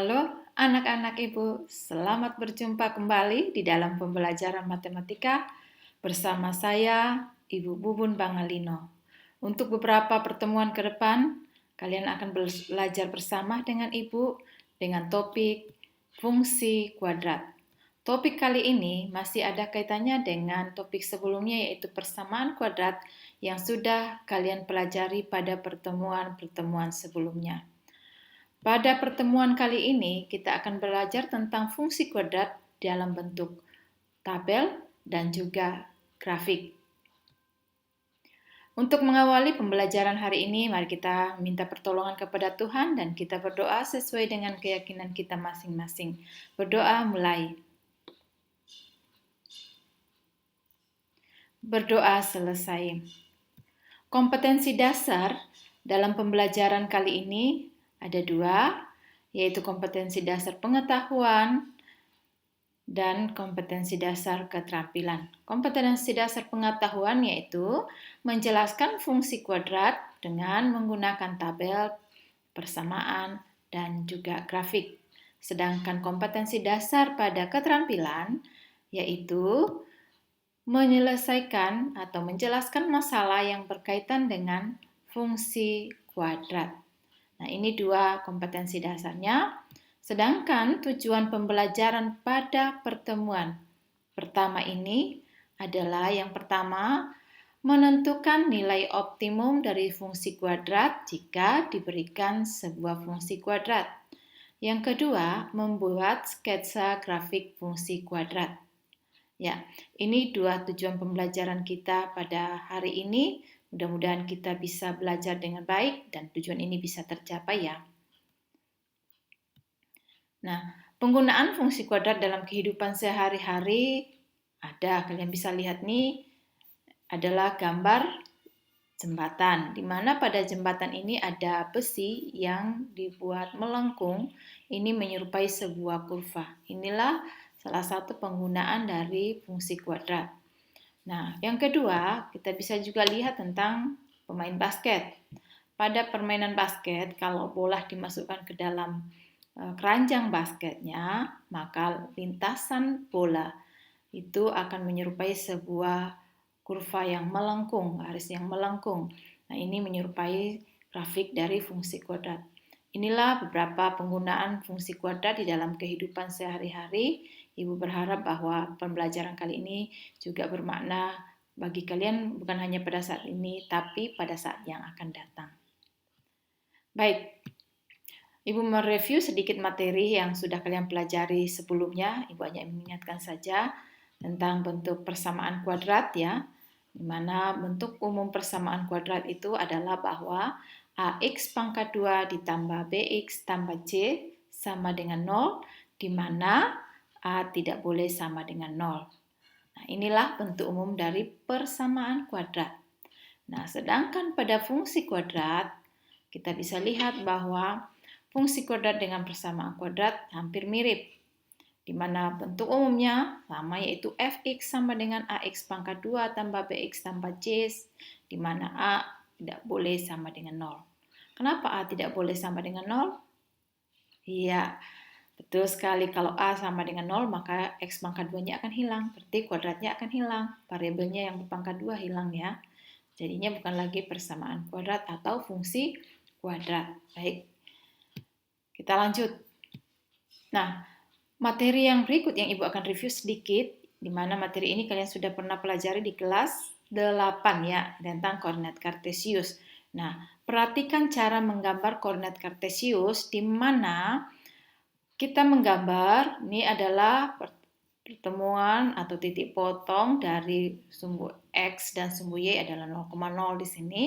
Halo anak-anak Ibu, selamat berjumpa kembali di dalam pembelajaran matematika bersama saya, Ibu Bubun Bangalino. Untuk beberapa pertemuan ke depan, kalian akan belajar bersama dengan Ibu dengan topik fungsi kuadrat. Topik kali ini masih ada kaitannya dengan topik sebelumnya yaitu persamaan kuadrat yang sudah kalian pelajari pada pertemuan-pertemuan sebelumnya. Pada pertemuan kali ini, kita akan belajar tentang fungsi kuadrat dalam bentuk tabel dan juga grafik. Untuk mengawali pembelajaran hari ini, mari kita minta pertolongan kepada Tuhan dan kita berdoa sesuai dengan keyakinan kita masing-masing. Berdoa mulai. Berdoa selesai. Kompetensi dasar dalam pembelajaran kali ini ada dua, yaitu kompetensi dasar pengetahuan dan kompetensi dasar keterampilan. Kompetensi dasar pengetahuan yaitu menjelaskan fungsi kuadrat dengan menggunakan tabel, persamaan, dan juga grafik. Sedangkan kompetensi dasar pada keterampilan yaitu menyelesaikan atau menjelaskan masalah yang berkaitan dengan fungsi kuadrat. Nah, ini dua kompetensi dasarnya. Sedangkan tujuan pembelajaran pada pertemuan pertama ini adalah yang pertama, menentukan nilai optimum dari fungsi kuadrat jika diberikan sebuah fungsi kuadrat. Yang kedua, membuat sketsa grafik fungsi kuadrat. Ya, ini dua tujuan pembelajaran kita pada hari ini. Mudah-mudahan kita bisa belajar dengan baik dan tujuan ini bisa tercapai ya. Nah, penggunaan fungsi kuadrat dalam kehidupan sehari-hari ada, kalian bisa lihat nih, adalah gambar jembatan, di mana pada jembatan ini ada besi yang dibuat melengkung, ini menyerupai sebuah kurva. Inilah salah satu penggunaan dari fungsi kuadrat. Nah, yang kedua, kita bisa juga lihat tentang pemain basket. Pada permainan basket, kalau bola dimasukkan ke dalam keranjang basketnya, maka lintasan bola itu akan menyerupai sebuah kurva yang melengkung, garis yang melengkung. Nah, ini menyerupai grafik dari fungsi kuadrat. Inilah beberapa penggunaan fungsi kuadrat di dalam kehidupan sehari-hari. Ibu berharap bahwa pembelajaran kali ini juga bermakna bagi kalian bukan hanya pada saat ini, tapi pada saat yang akan datang. Baik, Ibu mereview sedikit materi yang sudah kalian pelajari sebelumnya. Ibu hanya mengingatkan saja tentang bentuk persamaan kuadrat ya, di mana bentuk umum persamaan kuadrat itu adalah bahwa AX pangkat 2 ditambah BX tambah C sama dengan 0, di mana A tidak boleh sama dengan 0. Nah, inilah bentuk umum dari persamaan kuadrat. Nah, sedangkan pada fungsi kuadrat, kita bisa lihat bahwa fungsi kuadrat dengan persamaan kuadrat hampir mirip, di mana bentuk umumnya sama yaitu fx sama dengan ax pangkat 2 tambah bx tambah c, di mana a tidak boleh sama dengan 0. Kenapa a tidak boleh sama dengan 0? Iya, betul sekali. Kalau a sama dengan 0, maka x pangkat 2-nya akan hilang, berarti kuadratnya akan hilang. Variabelnya yang berpangkat 2 hilang ya. Jadinya bukan lagi persamaan kuadrat atau fungsi kuadrat. Baik, kita lanjut. Nah, materi yang berikut yang Ibu akan review sedikit, di mana materi ini kalian sudah pernah pelajari di kelas 8 ya, tentang koordinat kartesius. Nah, perhatikan cara menggambar koordinat kartesius, di mana kita menggambar, ini adalah pertemuan atau titik potong dari sumbu X dan sumbu Y adalah 0,0 di sini.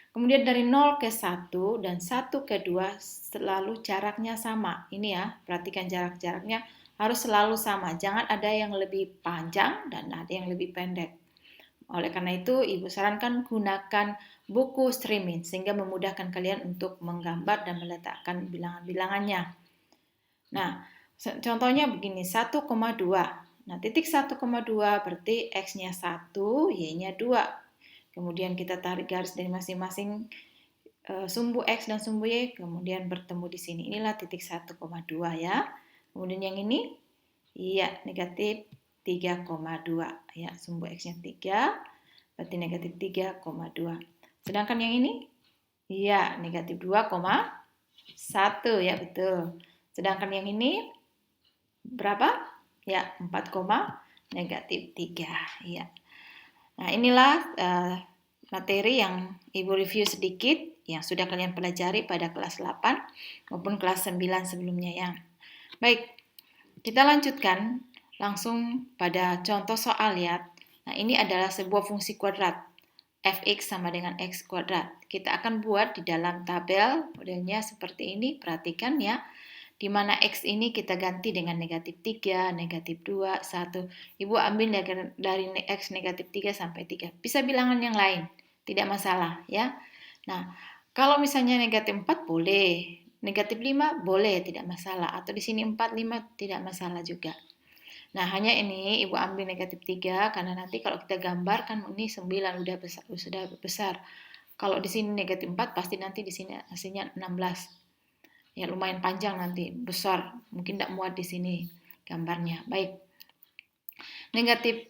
Kemudian dari 0 ke 1 dan 1 ke 2 selalu jaraknya sama. Ini ya, perhatikan jarak-jaraknya harus selalu sama. Jangan ada yang lebih panjang dan ada yang lebih pendek. Oleh karena itu, Ibu sarankan gunakan buku streaming sehingga memudahkan kalian untuk menggambar dan meletakkan bilangan-bilangannya. Nah, contohnya begini, 1,2. Nah, titik 1,2 berarti X-nya 1, Y-nya 2. Kemudian kita tarik garis dari masing-masing sumbu X dan sumbu Y kemudian bertemu di sini. Inilah titik 1,2 ya. Kemudian yang ini, iya negatif 3,2 ya, sumbu X-nya 3, berarti negatif 3,2. Sedangkan yang ini, iya negatif 2,1 ya betul. Sedangkan yang ini berapa? Ya 4, negatif 3 ya. Nah inilah materi yang Ibu review sedikit yang sudah kalian pelajari pada kelas 8 maupun kelas 9 sebelumnya ya. Baik, kita lanjutkan langsung pada contoh soal ya. Nah ini adalah sebuah fungsi kuadrat. Fx sama dengan x kuadrat. Kita akan buat di dalam tabel modelnya seperti ini. Perhatikan ya. Di mana X ini kita ganti dengan negatif 3, negatif 2, 1. Ibu ambil dari X negatif 3 sampai 3. Bisa bilangan yang lain, tidak masalah ya. Nah, kalau misalnya negatif 4 boleh, negatif 5 boleh, tidak masalah. Atau di sini 4, 5 tidak masalah juga. Nah, hanya ini Ibu ambil negatif 3 karena nanti kalau kita gambar kan ini 9 sudah besar. Kalau di sini negatif 4 pasti nanti di sini hasilnya 16. Ya lumayan panjang nanti, besar. Mungkin tidak muat di sini gambarnya. Baik. Negatif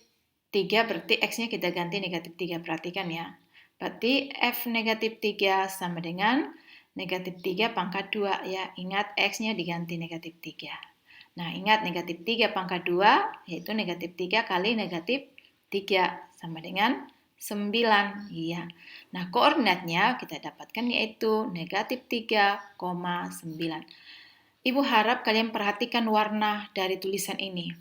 3 berarti X-nya kita ganti negatif 3. Perhatikan ya. Berarti F negatif 3 sama dengan negatif 3 pangkat 2 ya. Ingat X-nya diganti negatif 3. Nah, ingat negatif 3 pangkat 2 yaitu negatif 3 kali negatif 3 sama dengan 9. Iya. Nah, koordinatnya kita dapatkan yaitu negatif 3,9. Ibu harap kalian perhatikan warna dari tulisan ini.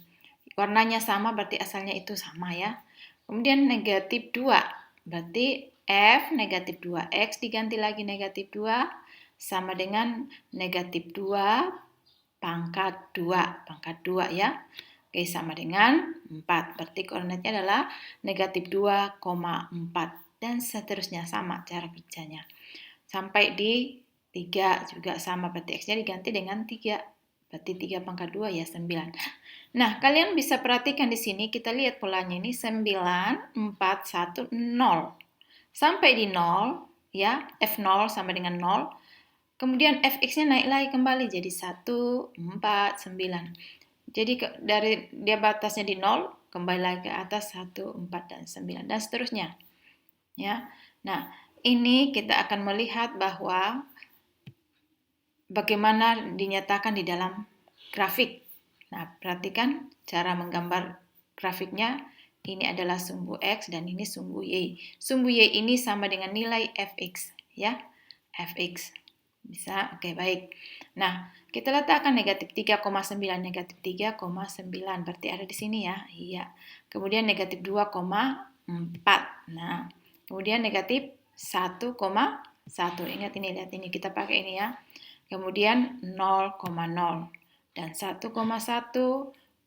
Warnanya sama berarti asalnya itu sama ya. Kemudian negatif 2 berarti F negatif 2X diganti lagi negatif 2 sama dengan negatif 2 pangkat 2 ya. Oke, sama dengan 4. Berarti koordinatnya adalah negatif 2,4. Dan seterusnya sama cara kerjanya. Sampai di 3 juga sama. Berarti X-nya diganti dengan 3. Berarti 3 pangkat 2 ya 9. Nah, kalian bisa perhatikan di sini. Kita lihat polanya ini 9, 4, 1, 0. Sampai di 0, ya. F0 sama dengan 0. Kemudian fx-nya naik lagi kembali jadi 1, 4, 9. Jadi dari dia batasnya di 0, kembali lagi ke atas 1, 4, dan 9. Dan seterusnya. Ya. Nah, ini kita akan melihat bahwa bagaimana dinyatakan di dalam grafik. Nah, perhatikan cara menggambar grafiknya. Ini adalah sumbu X dan ini sumbu Y. Sumbu Y ini sama dengan nilai fx. Ya, fx. Bisa, oke baik. Nah, kita letakkan negatif 3,9, negatif 3,9. Berarti ada di sini ya. Iya. Kemudian negatif 2,4. Nah, kemudian negatif 1,1. Ingat ini, lihat ini. Kita pakai ini ya. Kemudian 0,0. Dan 1,1,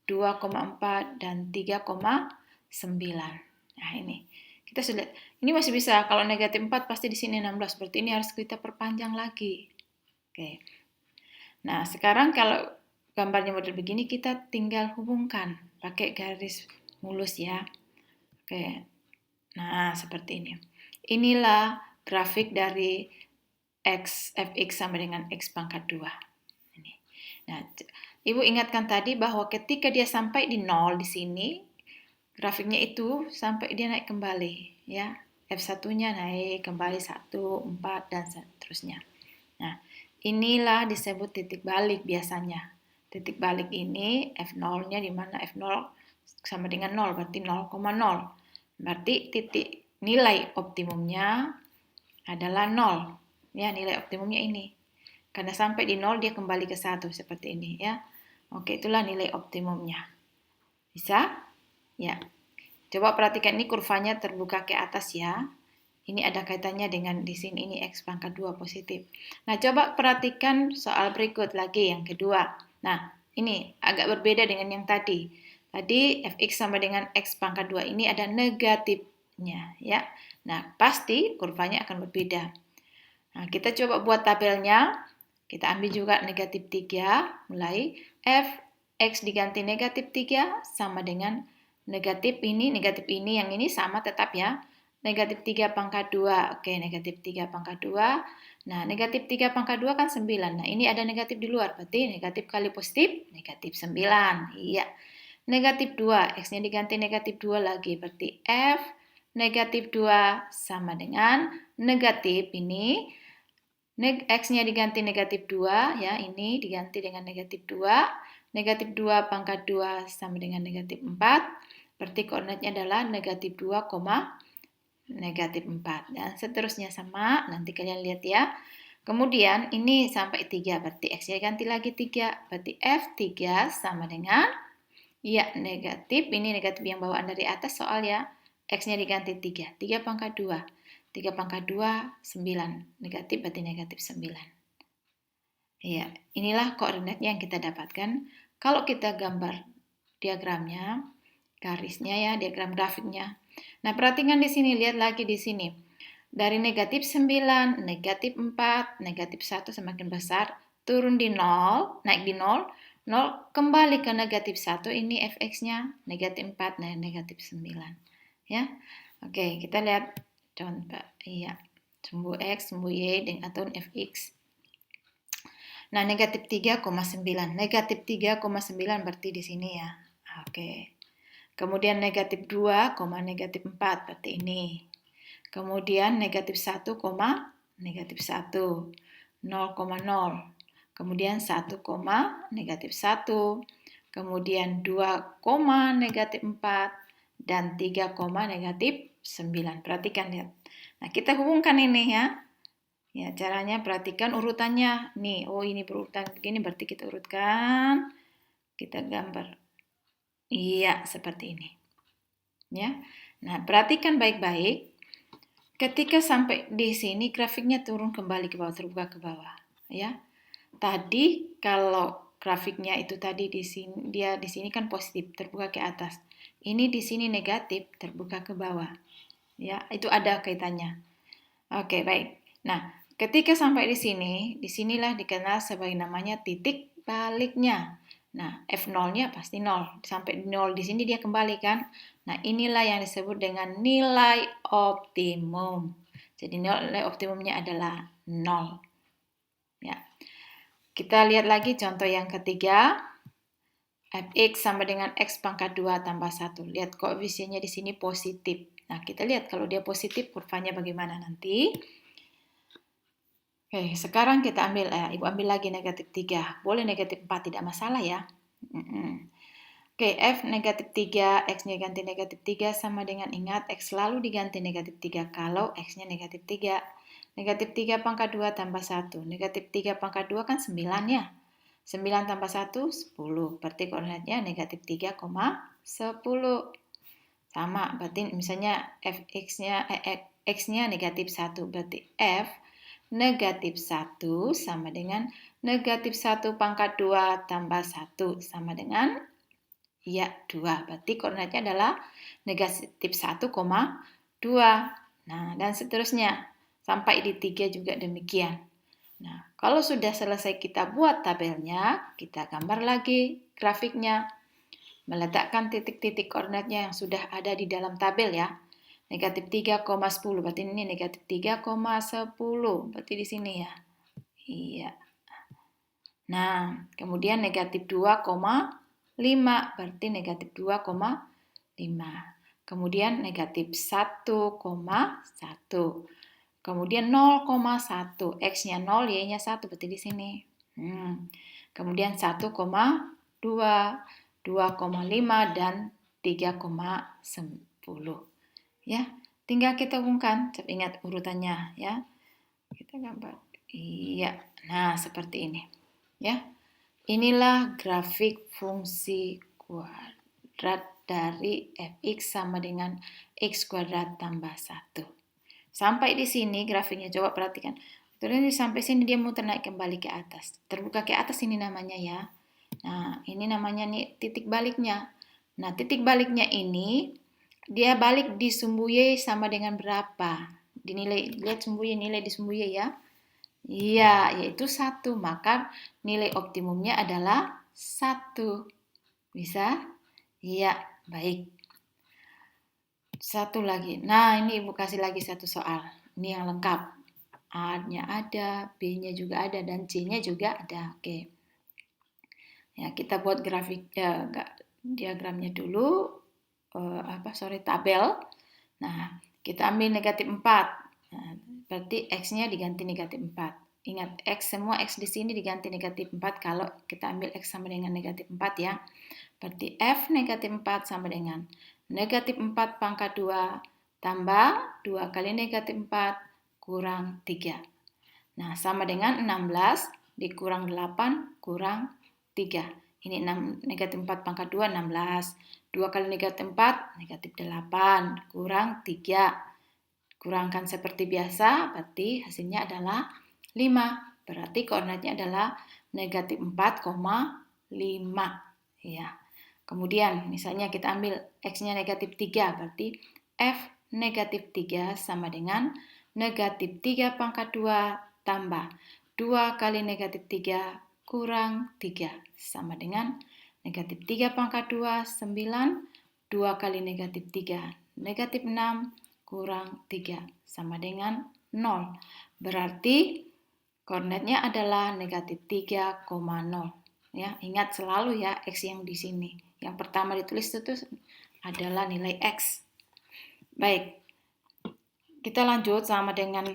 2,4, dan 3,9. Nah, ini. Kita sudah lihat. Ini masih bisa, kalau negatif 4 pasti di sini 16, berarti ini harus kita perpanjang lagi. Oke. Nah, sekarang kalau gambarnya model begini, kita tinggal hubungkan pakai garis mulus ya. Oke. Nah, seperti ini. Inilah grafik dari fx sama dengan x pangkat 2. Ini. Nah, Ibu ingatkan tadi bahwa ketika dia sampai di 0 di sini, grafiknya itu sampai dia naik kembali ya. F1-nya naik kembali 1, 4, dan seterusnya. Nah, inilah disebut titik balik biasanya. Titik balik ini F0-nya di mana F0 sama dengan 0, berarti 0,0. Berarti titik nilai optimumnya adalah 0. Ya, nilai optimumnya ini. Karena sampai di 0 dia kembali ke 1 seperti ini ya. Oke, itulah nilai optimumnya. Bisa? Ya. Coba perhatikan ini kurvanya terbuka ke atas ya. Ini ada kaitannya dengan di sini ini X pangkat 2 positif. Nah, coba perhatikan soal berikut lagi yang kedua. Nah, ini agak berbeda dengan yang tadi. Tadi Fx sama dengan X pangkat 2 ini ada negatifnya ya. Nah, pasti kurvanya akan berbeda. Nah, kita coba buat tabelnya. Kita ambil juga negatif 3 mulai Fx diganti negatif 3 sama dengan negatif ini, yang ini sama tetap ya. Negatif 3 pangkat 2. Oke, negatif 3 pangkat 2. Nah, negatif 3 pangkat 2 kan 9. Nah, ini ada negatif di luar, berarti negatif kali positif, negatif 9. Iya. Negatif 2, X-nya diganti negatif 2 lagi, berarti F negatif 2 sama dengan negatif ini, X-nya diganti negatif 2, ya, ini diganti dengan negatif 2, negatif 2 pangkat 2 sama dengan negatif 4, berarti koordinatnya adalah negatif 2, negatif 4. Dan seterusnya sama, nanti kalian lihat ya. Kemudian ini sampai 3, berarti X-nya ganti lagi 3, berarti F3 sama dengan, ya, negatif, ini negatif yang bawaan dari atas soal ya, X-nya diganti 3, 3 pangkat 2, 3 pangkat 2, 9, negatif berarti negatif 9. Ya, inilah koordinatnya yang kita dapatkan. Kalau kita gambar diagramnya, garisnya ya, diagram grafiknya. Nah, perhatikan di sini, lihat lagi di sini. Dari negatif 9, negatif 4, negatif 1 semakin besar, turun di 0, naik di 0, 0 kembali ke negatif 1, ini fx-nya negatif 4, nah negatif 9. Ya. Oke, kita lihat contoh. Iya. Sumbu x, sumbu y dengan atur fx. Nah, negatif 3,9. Negatif 3,9 berarti di sini ya. Oke. Kemudian negatif 2, negatif 4 berarti ini. Kemudian negatif 1, negatif 1. 0,0. Kemudian 1, negatif 1. Kemudian 2, negatif 4. Dan 3, negatif 9. Perhatikan lihat. Nah, kita hubungkan ini ya. Ya, caranya perhatikan urutannya. Nih, oh ini berurutan begini berarti kita urutkan. Kita gambar. Iya, seperti ini. Ya. Nah, perhatikan baik-baik. Ketika sampai di sini grafiknya turun kembali ke bawah, terbuka ke bawah, ya. Tadi kalau grafiknya itu tadi di sini dia di sini kan positif, terbuka ke atas. Ini di sini negatif, terbuka ke bawah. Ya, itu ada kaitannya. Oke, baik. Nah, ketika sampai di sini, disinilah dikenal sebagai namanya titik baliknya. Nah, F0-nya pasti 0. Sampai 0 di sini dia kembali kan. Nah, inilah yang disebut dengan nilai optimum. Jadi nilai optimumnya adalah 0. Ya. Kita lihat lagi contoh yang ketiga. Fx sama dengan X pangkat 2 tambah 1. Lihat koefisiennya di sini positif. Nah, kita lihat kalau dia positif kurvanya bagaimana nanti. Oke, sekarang kita ambil, Ibu ambil lagi negatif 3. Boleh negatif 4, tidak masalah ya. Oke, F negatif 3, X-nya ganti negatif 3 sama dengan, ingat, X selalu diganti negatif 3 kalau X-nya negatif 3. Negatif 3 pangkat 2 tambah 1. Negatif 3 pangkat 2 kan 9 ya. 9 tambah 1, 10. Berarti koordinatnya negatif 3, 10. Sama, berarti misalnya X-nya negatif 1. Berarti F negatif 1 sama dengan negatif 1 pangkat 2 tambah 1 sama dengan, ya, 2. Berarti koordinatnya adalah negatif 1, 2. Nah, dan seterusnya. Sampai di 3 juga demikian. Nah, kalau sudah selesai kita buat tabelnya, kita gambar lagi grafiknya. Meletakkan titik-titik koordinatnya yang sudah ada di dalam tabel ya. Negatif 3,10, berarti ini negatif 3,10, berarti di sini ya. Iya. Nah, kemudian negatif 2,5, berarti negatif 2,5. Kemudian negatif 1,1. Kemudian 0,1, X-nya 0, Y-nya 1, berarti di sini. Kemudian 1,2, 2,5, dan 3,10. Ya, tinggal kita hubungkan. Ingat urutannya ya. Kita gambar. Iya. Nah, seperti ini. Ya. Inilah grafik fungsi kuadrat dari fx sama dengan x kuadrat tambah 1. Sampai di sini grafiknya coba perhatikan. Terus sampai sini dia muter naik kembali ke atas. Terbuka ke atas ini namanya ya. Nah, ini namanya nih titik baliknya. Nah, titik baliknya ini dia balik di sumbu Y sama dengan berapa? Dinilai, lihat sumbu Y, nilai di sumbu Y ya. Iya, yaitu 1. Maka nilai optimumnya adalah 1. Bisa? Iya, baik. Satu lagi. Nah, ini Ibu kasih lagi satu soal. Ini yang lengkap. A-nya ada, B-nya juga ada, dan C-nya juga ada. Oke. Ya, kita buat diagramnya dulu. Tabel. Nah, kita ambil negatif 4. Nah, berarti X-nya diganti negatif 4. Ingat, semua X di sini diganti negatif 4 kalau kita ambil X sama dengan negatif 4 ya. Berarti F negatif 4 sama dengan negatif 4 pangkat 2 tambah 2 kali negatif 4 kurang 3. Nah, sama dengan 16 dikurang 8 kurang 3. Ini negatif 4 pangkat 2, 16. 2 kali negatif 4, negatif 8, kurang 3. Kurangkan seperti biasa, berarti hasilnya adalah 5. Berarti koordinatnya adalah negatif 4,5. Ya. Kemudian, misalnya kita ambil X-nya negatif 3, berarti F negatif 3 sama dengan negatif 3 pangkat 2 tambah 2 kali negatif 3 kurang 3 sama dengan negatif 3 pangkat 2, 9, 2 kali negatif 3, negatif 6 kurang 3 sama dengan 0. Berarti koordinatnya adalah negatif 3,0. Ya, ingat selalu ya X yang di sini. Yang pertama ditulis itu adalah nilai X. Baik, kita lanjut sama dengan,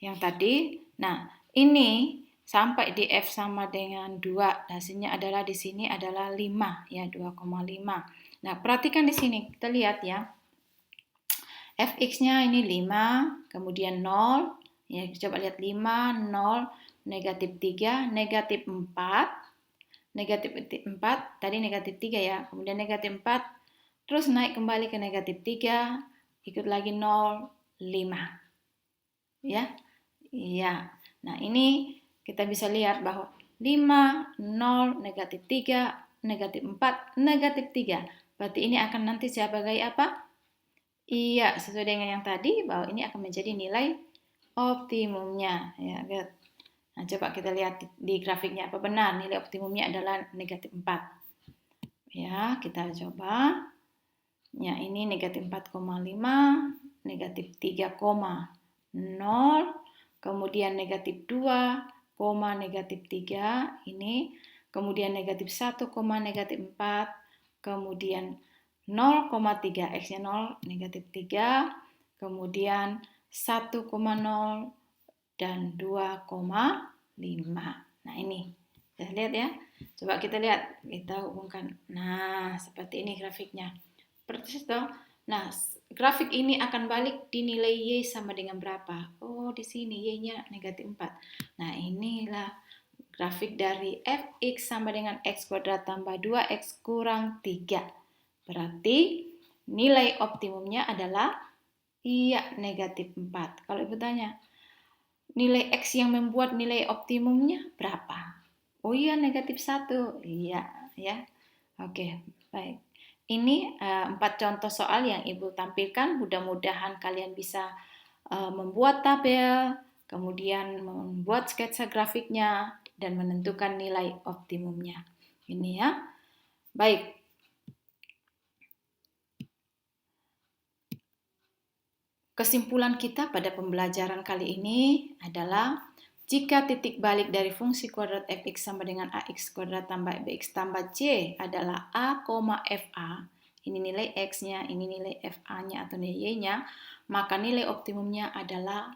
yang tadi. Nah, ini sampai di F sama dengan 2. Hasilnya adalah di sini adalah 5 ya, 2,5. Nah, perhatikan di sini. Kita lihat ya. Fx-nya ini 5, kemudian 0. Ya, coba lihat 5, 0, negatif 3, negatif 4. Negatif 4, tadi negatif 3 ya. Kemudian negatif 4, terus naik kembali ke negatif 3, ikut lagi 0, 5. Ya. Iya. Nah, ini kita bisa lihat bahwa 5, 0, negatif 3, negatif 4, negatif 3. Berarti ini akan nanti sebagai apa? Iya, sesuai dengan yang tadi, bahwa ini akan menjadi nilai optimumnya. Ya, lihat. Nah, coba kita lihat di grafiknya. Apa benar nilai optimumnya adalah negatif 4? Ya, kita coba. Ya, ini negatif 4,5, negatif 3,0, kemudian negatif 2, negatif 3, ini, kemudian negatif 1, negatif 4, kemudian 0,3, X-nya 0, negatif 3, kemudian 1,0, dan 2,5. Nah, ini. Kita lihat ya. Coba kita lihat. Kita hubungkan. Nah, seperti ini grafiknya. Persis dong. Nah, grafik ini akan balik di nilai Y sama dengan berapa? Oh, di sini Y-nya negatif 4. Nah, inilah grafik dari Fx sama dengan X kuadrat tambah 2X kurang 3. Berarti nilai optimumnya adalah iya negatif 4. Kalau Ibu tanya, nilai X yang membuat nilai optimumnya berapa? Oh iya, negatif 1. Iya, ya. Oke, baik. Ini 4 contoh soal yang Ibu tampilkan. Mudah-mudahan kalian bisa membuat tabel, kemudian membuat sketsa grafiknya, dan menentukan nilai optimumnya. Ini ya. Baik. Kesimpulan kita pada pembelajaran kali ini adalah jika titik balik dari fungsi kuadrat fx sama dengan ax kuadrat tambah bx tambah c adalah a, fa, ini nilai x-nya, ini nilai fa-nya atau nilai y-nya, maka nilai optimumnya adalah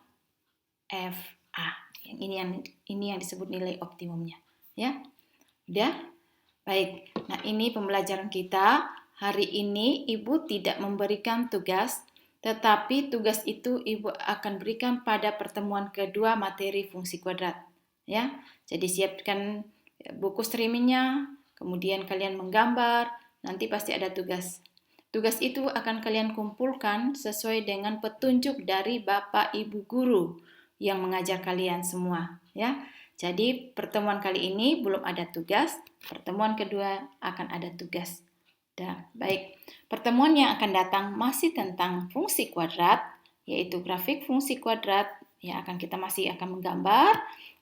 fa. Ini yang disebut nilai optimumnya, ya. Udah? Baik. Nah, ini pembelajaran kita. Hari ini Ibu tidak memberikan tugas, tetapi tugas itu Ibu akan berikan pada pertemuan kedua materi fungsi kuadrat. Ya, jadi siapkan buku streamingnya, kemudian kalian menggambar, nanti pasti ada tugas. Tugas itu akan kalian kumpulkan sesuai dengan petunjuk dari Bapak Ibu Guru yang mengajar kalian semua. Ya, jadi pertemuan kali ini belum ada tugas, pertemuan kedua akan ada tugas. Baik, pertemuan yang akan datang masih tentang fungsi kuadrat, yaitu grafik fungsi kuadrat yang kita masih akan menggambar.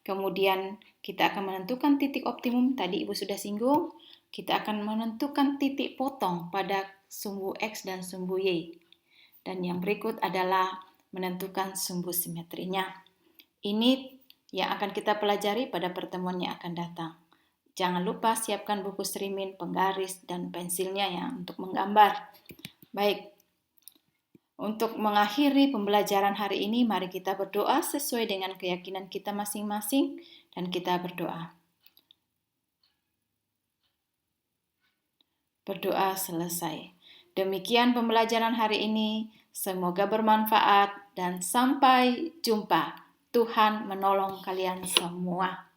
Kemudian kita akan menentukan titik optimum, tadi Ibu sudah singgung. Kita akan menentukan titik potong pada sumbu X dan sumbu Y. Dan yang berikut adalah menentukan sumbu simetrinya. Ini yang akan kita pelajari pada pertemuan yang akan datang. Jangan lupa siapkan buku serimin, penggaris, dan pensilnya ya untuk menggambar. Baik, untuk mengakhiri pembelajaran hari ini, mari kita berdoa sesuai dengan keyakinan kita masing-masing dan kita berdoa. Berdoa selesai. Demikian pembelajaran hari ini. Semoga bermanfaat dan sampai jumpa. Tuhan menolong kalian semua.